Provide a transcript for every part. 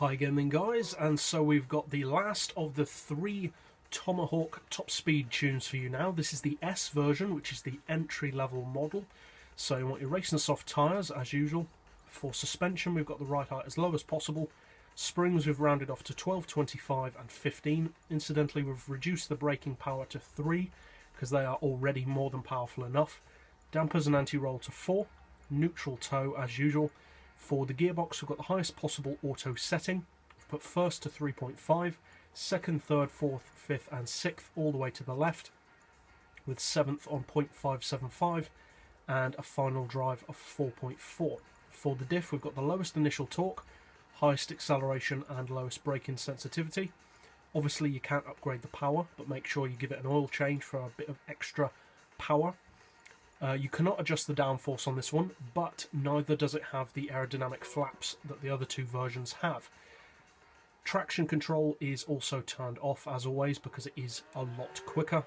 Hi gaming guys, and so we've got the last of the 3 Tomahawk top speed tunes for you now. This is the S version, which is the entry level model. So you want your racing soft tyres as usual. For suspension we've got the right height as low as possible. Springs we've rounded off to 12, 25 and 15. Incidentally, we've reduced the braking power to 3 because they are already more than powerful enough. Dampers and anti-roll to 4. Neutral toe as usual. For the gearbox, we've got the highest possible auto setting. We've put first to 3.5, second, third, fourth, fifth and sixth all the way to the left, with 7th on 0.575 and a final drive of 4.4. For the diff, we've got the lowest initial torque, highest acceleration and lowest braking sensitivity. Obviously you can't upgrade the power, but make sure you give it an oil change for a bit of extra power. You cannot adjust the downforce on this one, but neither does it have the aerodynamic flaps that the other 2 versions have. Traction control is also turned off as always because it is a lot quicker.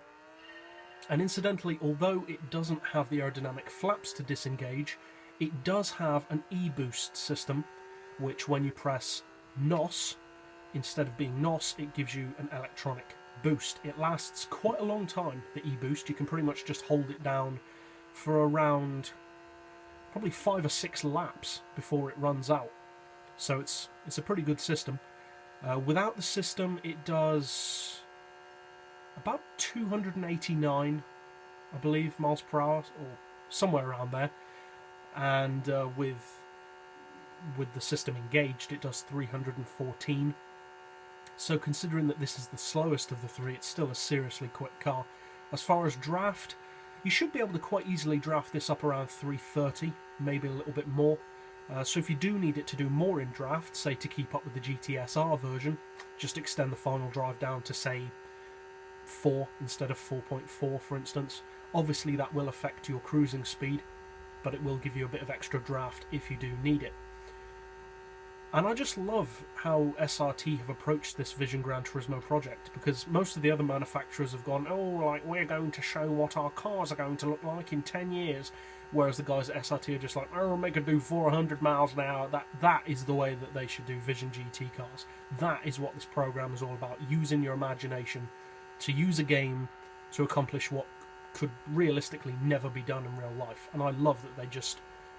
And incidentally, although it doesn't have the aerodynamic flaps to disengage, it does have an e-boost system, which when you press NOS, instead of being NOS, it gives you an electronic boost. It lasts quite a long time, the e-boost. You can pretty much just hold it down for around probably 5 or 6 laps before it runs out. So it's a pretty good system. Without the system it does about 289, I believe, miles per hour, or somewhere around there. And with the system engaged it does 314. So considering that this is the slowest of the 3, it's still a seriously quick car. As far as draft, you should be able to quite easily draft this up around 330, maybe a little bit more. So if you do need it to do more in draft, say to keep up with the GTS-R version, just extend the final drive down to say 4 instead of 4.4 for instance. Obviously that will affect your cruising speed, but it will give you a bit of extra draft if you do need it. And I just love how SRT have approached this Vision GranTurismo project, because most of the other manufacturers have gone, oh, like, we're going to show what our cars are going to look like in 10 years, whereas the guys at SRT are just like, oh, make it do 400 miles an hour. That is the way that they should do Vision GT cars. That is what this program is all about, using your imagination to use a game to accomplish what could realistically never be done in real life. And I love that they just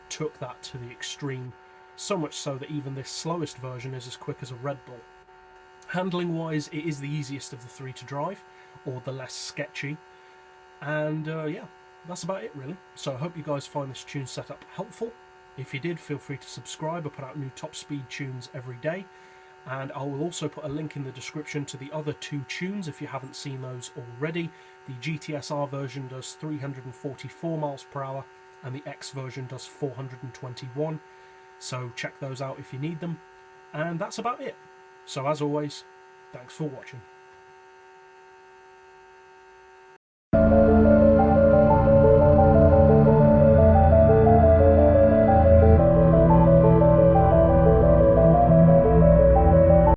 took that to the extreme. So much so that even this slowest version is as quick as a RedBull. Handling wise, it is the easiest of the 3 to drive, or the less sketchy. And yeah, that's about it really. So I hope you guys find this tune setup helpful. If you did, feel free to subscribe. I put out new top speed tunes every day. And I will also put a link in the description to the other 2 tunes if you haven't seen those already. The GTS-R version does 344 miles per hour and the X version does 421. So check those out if you need them. And that's about it. So as always, thanks for watching.